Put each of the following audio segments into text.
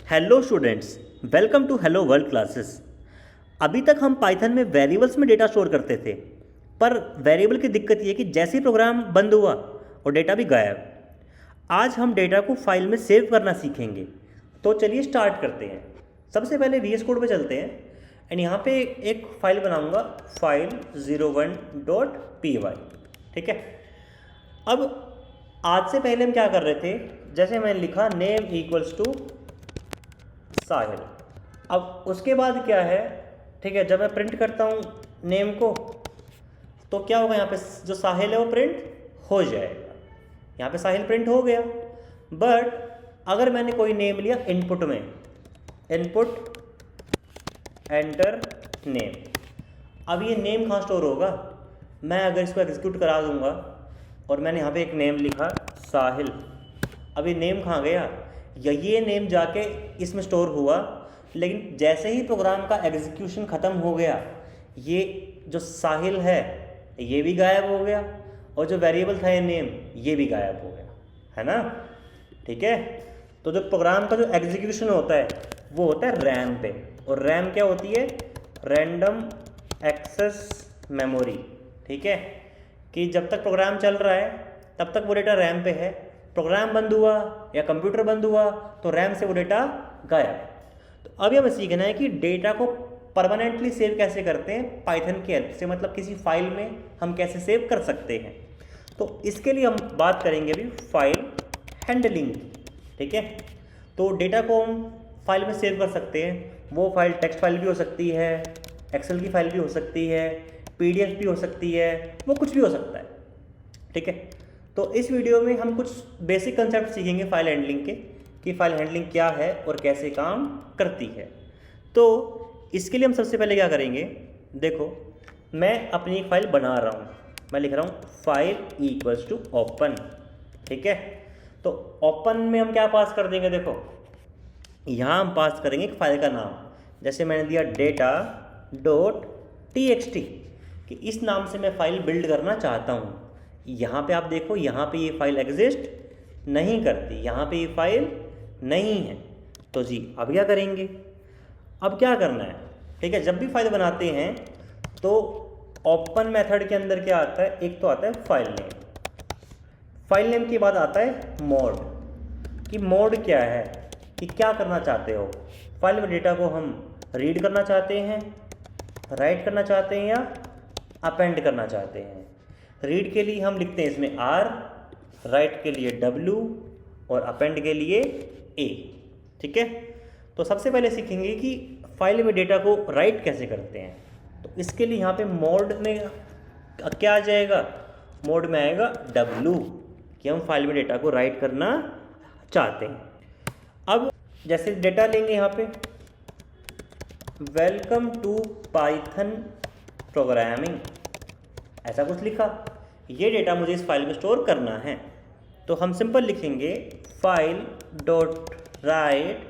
Hello students, welcome to hello world classes. अभी तक हम पाइथन में वेरिएबल्स में डेटा स्टोर करते थे, पर वेरिएबल की दिक्कत ये कि जैसे ही प्रोग्राम बंद हुआ और डेटा भी गायब। आज हम डेटा को फाइल में सेव करना सीखेंगे। तो चलिए स्टार्ट करते हैं। सबसे पहले वी एस कोड पे चलते हैं एंड यहाँ पे एक फाइल बनाऊंगा, file01.py। ठीक है। अब आज से पहले हम क्या कर रहे थे, जैसे मैंने लिखा नेम इक्वल्स टू साहिल। अब उसके बाद क्या है, ठीक है, जब मैं प्रिंट करता हूँ नेम को तो क्या होगा, यहाँ पे जो साहिल है वो प्रिंट हो जाएगा। यहाँ पे साहिल प्रिंट हो गया। बट अगर मैंने कोई नेम लिया इनपुट में, इनपुट एंटर नेम, अब ये नेम कहाँ स्टोर होगा। मैं अगर इसको एग्जीक्यूट करा दूंगा और मैंने यहाँ पे एक नेम लिखा साहिल, अब ये नेम कहाँ गया, या ये नेम जाके इसमें स्टोर हुआ। लेकिन जैसे ही प्रोग्राम का एग्जीक्यूशन ख़त्म हो गया, ये जो साहिल है ये भी गायब हो गया और जो वेरिएबल था ये नेम ये भी गायब हो गया, है ना। ठीक है। तो जो प्रोग्राम का जो एग्जीक्यूशन होता है वो होता है रैम पे, और रैम क्या होती है, रैंडम एक्सेस मेमोरी। ठीक है, कि जब तक प्रोग्राम चल रहा है तब तक वो डेटा रैम पे है, प्रोग्राम बंद हुआ या कंप्यूटर बंद हुआ तो रैम से वो डेटा गायब। तो अभी हमें सीखना है कि डेटा को परमानेंटली सेव कैसे करते हैं पाइथन की हेल्प से, मतलब किसी फाइल में हम कैसे सेव कर सकते हैं। तो इसके लिए हम बात करेंगे अभी फाइल हैंडलिंग। ठीक है। तो डेटा को हम फाइल में सेव कर सकते हैं। वो फाइल टेक्स्ट फाइल भी हो सकती है, एक्सेल की फाइल भी हो सकती है, PDF भी हो सकती है, वो कुछ भी हो सकता है। ठीक है। तो इस वीडियो में हम कुछ बेसिक कंसेप्ट सीखेंगे फाइल हैंडलिंग के, कि फाइल हैंडलिंग क्या है और कैसे काम करती है। तो इसके लिए हम सबसे पहले क्या करेंगे, देखो मैं अपनी एक फाइल बना रहा हूँ, मैं लिख रहा हूँ फाइल इक्वल्स टू ओपन। ठीक है। तो ओपन में हम क्या पास कर देंगे, देखो यहाँ हम पास करेंगे एक फाइल का नाम। जैसे मैंने दिया data.txt कि इस नाम से मैं फाइल बिल्ड करना चाहता हूँ। यहाँ पे आप देखो, यहाँ पे ये फाइल एग्जिस्ट नहीं करती, यहाँ पे ये फाइल नहीं है। तो जी अब क्या करेंगे, अब क्या करना है, ठीक है, जब भी फाइल बनाते हैं तो ओपन मेथड के अंदर क्या आता है, एक तो आता है फाइल नेम, फाइल नेम के बाद आता है मोड, कि मोड क्या है, कि क्या करना चाहते हो, फाइल में डेटा को हम रीड करना चाहते हैं, राइट करना चाहते हैं, या अपेंड करना चाहते हैं। रीड के लिए हम लिखते हैं इसमें R, राइट के लिए W और अपेंड के लिए A। ठीक है। तो सबसे पहले सीखेंगे कि फाइल में डेटा को राइट कैसे करते हैं। तो इसके लिए यहाँ पे मोड में क्या आ जाएगा, मोड में आएगा W, कि हम फाइल में डेटा को राइट करना चाहते हैं। अब जैसे डेटा लेंगे यहाँ पे, वेलकम टू पाइथन प्रोग्रामिंग, ऐसा कुछ लिखा, ये डेटा मुझे इस फाइल में स्टोर करना है। तो हम सिंपल लिखेंगे file dot right,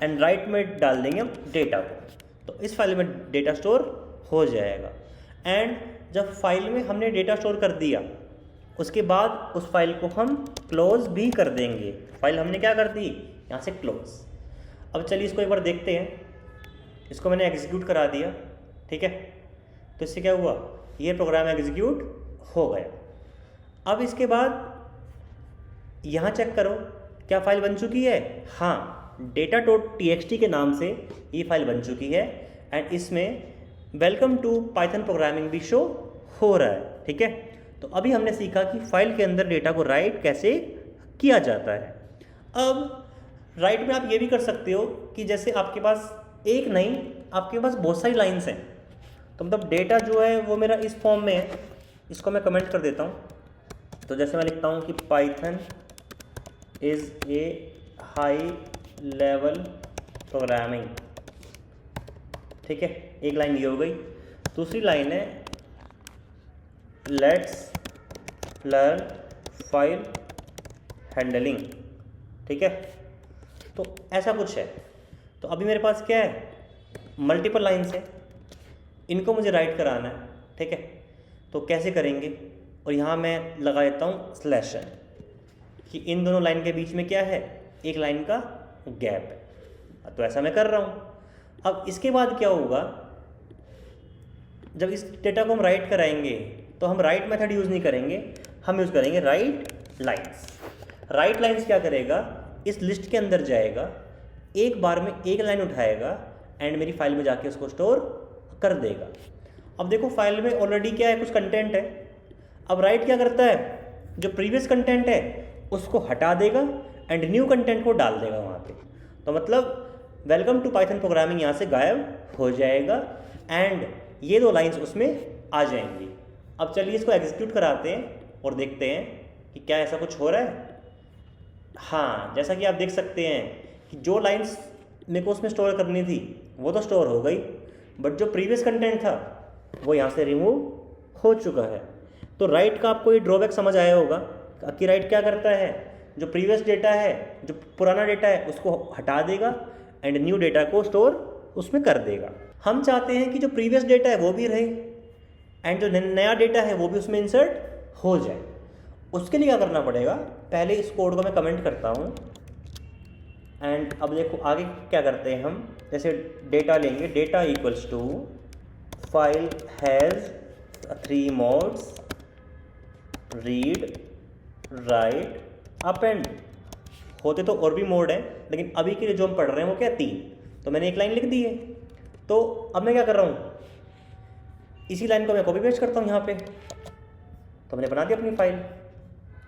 and right में डाल देंगे हम डेटा को, तो इस फाइल में डेटा स्टोर हो जाएगा। एंड जब फाइल में हमने डेटा स्टोर कर दिया, उसके बाद उस फाइल को हम क्लोज भी कर देंगे। फाइल हमने क्या कर दी, यहाँ से क्लोज। अब चलिए इसको एक बार देखते हैं। इसको मैंने एग्जीक्यूट करा दिया। ठीक है। तो इससे क्या हुआ, ये प्रोग्राम एग्जीक्यूट हो गया। अब इसके बाद यहाँ चेक करो, क्या फाइल बन चुकी है, हाँ, data.txt के नाम से ये फाइल बन चुकी है। एंड इसमें वेलकम टू पाइथन प्रोग्रामिंग भी शो हो रहा है। ठीक है। तो अभी हमने सीखा कि फाइल के अंदर डेटा को राइट कैसे किया जाता है। अब राइट में आप ये भी कर सकते हो कि जैसे आपके पास एक नहीं, आपके पास बहुत सारी लाइन्स हैं, तो मतलब डेटा जो है वो मेरा इस फॉर्म में है। इसको मैं कमेंट कर देता हूँ। तो जैसे मैं लिखता हूँ कि Python is a high level programming. ठीक है, एक लाइन ये हो गई। दूसरी लाइन है लेट्स लर्न फाइल हैंडलिंग। ठीक है। तो ऐसा कुछ है। तो अभी मेरे पास क्या है, मल्टीपल लाइन्स है, इनको मुझे राइट कराना है। ठीक है। तो कैसे करेंगे, और यहाँ मैं लगा देता हूँ स्लैश कि इन दोनों लाइन के बीच में क्या है, एक लाइन का गैप है। तो ऐसा मैं कर रहा हूँ। अब इसके बाद क्या होगा, जब इस डेटा को हम राइट कराएंगे तो हम राइट मेथड यूज़ नहीं करेंगे, हम यूज़ करेंगे राइट लाइन्स। राइट लाइन्स क्या करेगा, इस लिस्ट के अंदर जाएगा, एक बार में एक लाइन उठाएगा एंड मेरी फाइल में जाके उसको स्टोर कर देगा। अब देखो फाइल में ऑलरेडी क्या है, कुछ कंटेंट है। अब राइट क्या करता है, जो प्रीवियस कंटेंट है उसको हटा देगा एंड न्यू कंटेंट को डाल देगा वहाँ पे। तो मतलब वेलकम टू पाइथन प्रोग्रामिंग यहाँ से गायब हो जाएगा एंड ये दो लाइंस उसमें आ जाएंगी। अब चलिए इसको एग्जीक्यूट कराते हैं और देखते हैं कि क्या ऐसा कुछ हो रहा है। हाँ, जैसा कि आप देख सकते हैं कि जो लाइंस मेरे को उसमें स्टोर करनी थी वो तो स्टोर हो गई, बट जो प्रीवियस कंटेंट था वो यहाँ से रिमूव हो चुका है। तो राइट का आपको ये ड्रॉबैक समझ आया होगा कि राइट क्या करता है, जो प्रीवियस डेटा है, जो पुराना डेटा है उसको हटा देगा एंड न्यू डेटा को स्टोर उसमें कर देगा। हम चाहते हैं कि जो प्रीवियस डेटा है वो भी रहे एंड जो नया डेटा है वो भी उसमें इंसर्ट हो जाए। उसके लिए क्या करना पड़ेगा, पहले इस कोड को मैं कमेंट करता हूँ एंड अब देखो आगे क्या करते हैं हम। जैसे डेटा लेंगे, data equals to file has 3 modes, read, write, append. होते तो और भी मोड हैं, लेकिन अभी के लिए जो हम पढ़ रहे हैं वो क्या, 3। तो मैंने एक लाइन लिख दी है। तो अब मैं क्या कर रहा हूँ, इसी लाइन को मैं कॉपी पेस्ट करता हूँ यहाँ पे। तो मैंने बना दिया अपनी फाइल,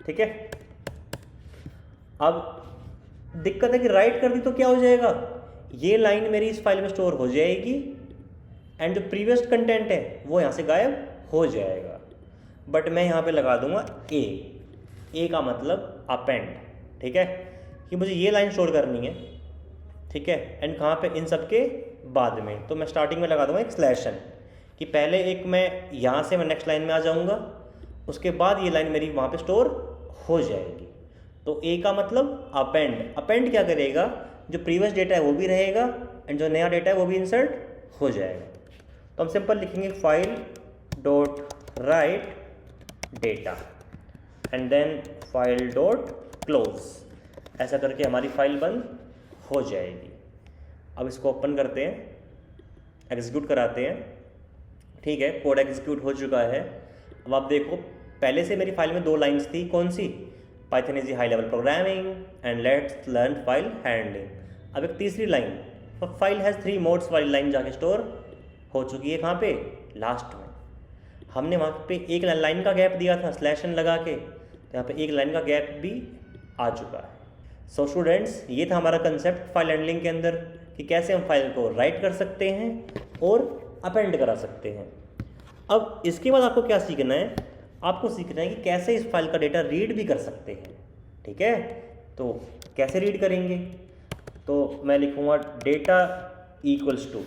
ठीक है। अब दिक्कत है कि राइट कर दी तो क्या हो जाएगा, ये लाइन मेरी इस फाइल में स्टोर हो जाएगी एंड जो प्रीवियस कंटेंट है वो यहाँ से गायब हो जाएगा। बट मैं यहाँ पे लगा दूंगा ए का मतलब अपेंड, ठीक है, कि मुझे ये लाइन स्टोर करनी है, ठीक है। एंड कहाँ पे, इन सब के बाद में। तो मैं स्टार्टिंग में लगा दूंगा एक स्लैशन, कि पहले एक मैं यहाँ से मैं नेक्स्ट लाइन में आ जाऊँगा, उसके बाद ये लाइन मेरी वहाँ पे स्टोर हो जाएगी। तो ए का मतलब अपेंड। अपेंड क्या करेगा, जो प्रीवियस डेटा है वो भी रहेगा एंड जो नया डेटा है वो भी इंसर्ट हो जाएगा। तो हम सिंपल लिखेंगे file dot write data and then file dot close. ऐसा करके हमारी फाइल बंद हो जाएगी। अब इसको ओपन करते हैं, एग्जीक्यूट कराते हैं, ठीक है। कोड एग्जीक्यूट हो चुका है। अब आप देखो पहले से मेरी फाइल में 2 लाइन्स थी, कौन सी, Python is high level programming and let's learn file handling. अब एक तीसरी लाइन, फाइल हैज़ 3 मोड्स वाली लाइन जाके स्टोर हो चुकी है। कहाँ पे, लास्ट में। हमने वहाँ पे एक लाइन का गैप दिया था स्लैशन लगा के, तो यहाँ पे एक लाइन का गैप भी आ चुका है। सो स्टूडेंट्स, ये था हमारा कंसेप्ट फाइल हैंडलिंग के अंदर, कि कैसे हम फाइल को राइट कर सकते हैं और अपेंड करा सकते हैं। अब इसके बाद आपको क्या सीखना है, आपको सीखना है कि कैसे इस फाइल का डेटा रीड भी कर सकते हैं, ठीक है। तो कैसे रीड करेंगे, तो मैं लिखूँगा डेटा इक्वल्स टू,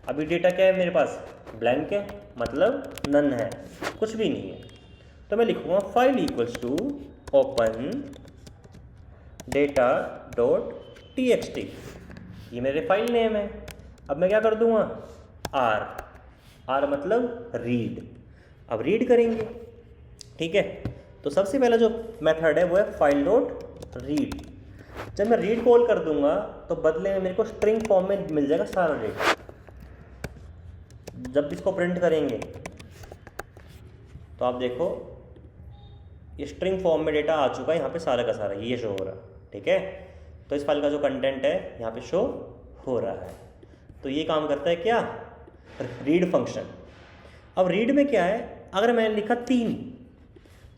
अभी डेटा क्या है मेरे पास, ब्लैंक है, मतलब नन है, कुछ भी नहीं है। तो मैं लिखूँगा file equals to open data dot txt, ये मेरे फाइल नेम है। अब मैं क्या कर दूँगा, आर मतलब रीड। अब रीड करेंगे, ठीक है। तो सबसे पहला जो मेथड है वो है फाइल डॉट रीड। जब मैं रीड कॉल कर दूंगा तो बदले में मेरे को स्ट्रिंग फॉर्म में मिल जाएगा सारा डेटा। जब इसको प्रिंट करेंगे तो आप देखो ये स्ट्रिंग फॉर्म में डेटा आ चुका है, यहाँ पे सारा का सारा ये शो हो रहा है, ठीक है। तो इस फाइल का जो कंटेंट है यहाँ पे शो हो रहा है। तो ये काम करता है क्या, रीड फंक्शन। अब रीड में क्या है, अगर मैंने लिखा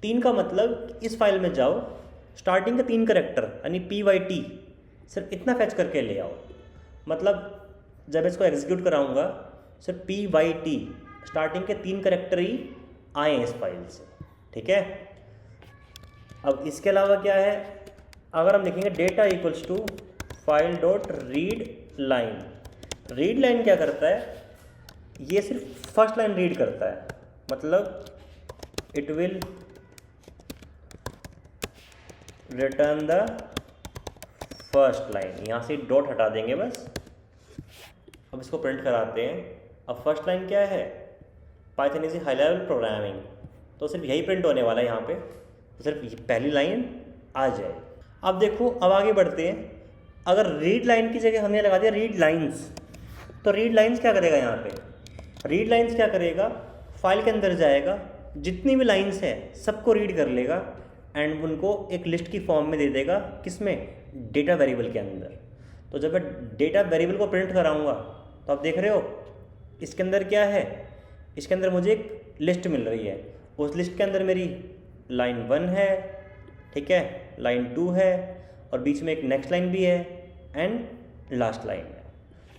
3 का मतलब इस फाइल में जाओ, स्टार्टिंग का 3 कैरेक्टर यानी PYT सिर्फ इतना फैच करके ले आओ। मतलब जब इसको एग्जीक्यूट कराऊंगा सिर्फ PYT स्टार्टिंग के 3 कैरेक्टर ही आए इस फाइल से, ठीक है। अब इसके अलावा क्या है, अगर हम लिखेंगे data equals to file dot read line. Read line क्या करता है, ये सिर्फ फर्स्ट लाइन रीड करता है, मतलब it will return the first line. यहाँ से डॉट हटा देंगे बस। अब इसको प्रिंट कराते हैं। अब फर्स्ट लाइन क्या है, Python is high level programming, तो सिर्फ यही प्रिंट होने वाला है यहाँ पे, तो सिर्फ पहली लाइन आ जाए। अब देखो, अब आगे बढ़ते हैं। अगर रीड लाइन की जगह हमने लगा दिया रीड लाइंस, तो रीड लाइंस क्या करेगा यहाँ पे, रीड लाइंस क्या करेगा, फाइल के अंदर जाएगा, जितनी भी लाइंस है सबको रीड कर लेगा एंड उनको एक लिस्ट की फॉर्म में दे देगा, किसमें, डेटा वेरिएबल के अंदर। तो जब मैं डेटा वेरिएबल को प्रिंट कराऊंगा तो आप देख रहे हो इसके अंदर क्या है, इसके अंदर मुझे एक लिस्ट मिल रही है, उस लिस्ट के अंदर मेरी लाइन 1 है, ठीक है, लाइन 2 है और बीच में एक नेक्स्ट लाइन भी है एंड लास्ट लाइन है।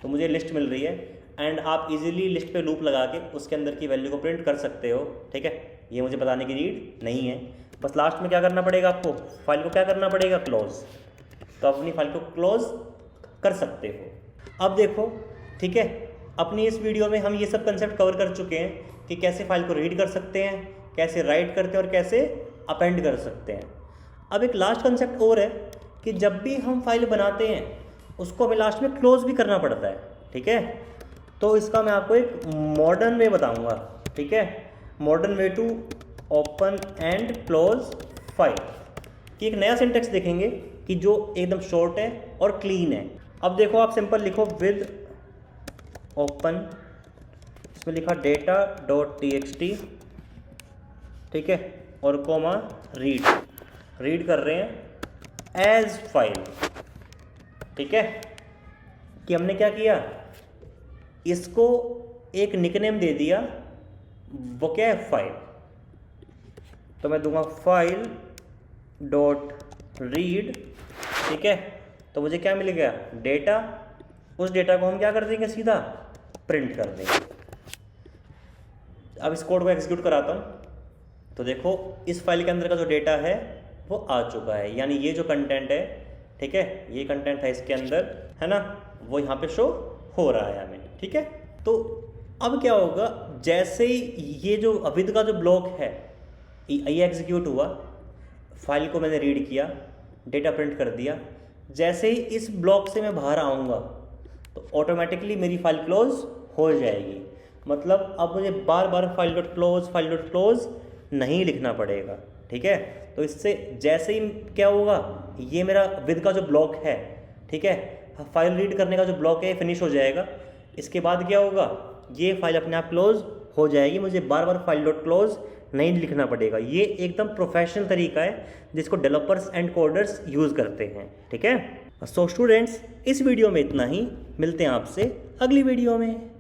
तो मुझे लिस्ट मिल रही है एंड आप इजीली लिस्ट पे लूप लगा के उसके अंदर की वैल्यू को प्रिंट कर सकते हो, ठीक है। ये मुझे बताने की नीड नहीं है, बस लास्ट में क्या करना पड़ेगा आपको, फाइल को क्या करना पड़ेगा, क्लोज। तो आप अपनी फाइल को क्लोज कर सकते हो। अब देखो, ठीक है, अपनी इस वीडियो में हम ये सब कंसेप्ट कवर कर चुके हैं कि कैसे फाइल को रीड कर सकते हैं, कैसे राइट करते हैं और कैसे अपेंड कर सकते हैं। अब एक लास्ट कंसेप्ट और है कि जब भी हम फाइल बनाते हैं उसको हमें लास्ट में क्लोज भी करना पड़ता है, ठीक है। तो इसका मैं आपको एक मॉडर्न वे बताऊंगा, ठीक है, modern way to open and close file कि एक नया सिंटेक्स देखेंगे कि जो एकदम शॉर्ट है और क्लीन है। अब देखो, आप सिंपल लिखो विद ओपन, इसमें लिखा data.txt, ठीक है, और कोमा रीड कर रहे हैं एज फाइल, ठीक है। कि हमने क्या किया, इसको एक निकनेम दे दिया, वो क्या है, फाइल। तो मैं दूंगा फाइल डॉट रीड, ठीक है। तो मुझे क्या मिल गया, डेटा। उस डेटा को हम क्या कर देंगे, सीधा प्रिंट कर देंगे। अब इस कोड को एग्जीक्यूट कराता हूँ तो देखो इस फाइल के अंदर का जो डेटा है वो आ चुका है, यानी ये जो कंटेंट है, ठीक है, ये कंटेंट है इसके अंदर, है ना, वो यहाँ पे शो हो रहा है हमें, ठीक है। तो अब क्या होगा, जैसे ही ये जो अविद का जो ब्लॉक है ये एग्जीक्यूट हुआ, फाइल को मैंने रीड किया, डेटा प्रिंट कर दिया, जैसे ही इस ब्लॉक से मैं बाहर आऊँगा तो ऑटोमेटिकली मेरी फाइल क्लोज हो जाएगी। मतलब अब मुझे बार बार फाइल डॉट क्लोज नहीं लिखना पड़ेगा, ठीक है। तो इससे जैसे ही क्या होगा, ये मेरा विद का जो ब्लॉक है, ठीक है, फाइल रीड करने का जो ब्लॉक है फिनिश हो जाएगा। इसके बाद क्या होगा, ये फाइल अपने आप क्लोज हो जाएगी, मुझे बार बार फाइल डॉट क्लोज नहीं लिखना पड़ेगा। ये एकदम प्रोफेशनल तरीका है जिसको डेवलपर्स एंड कोडर्स यूज़ करते हैं, ठीक है। सो स्टूडेंट्स, इस वीडियो में इतना ही, मिलते हैं आपसे अगली वीडियो में।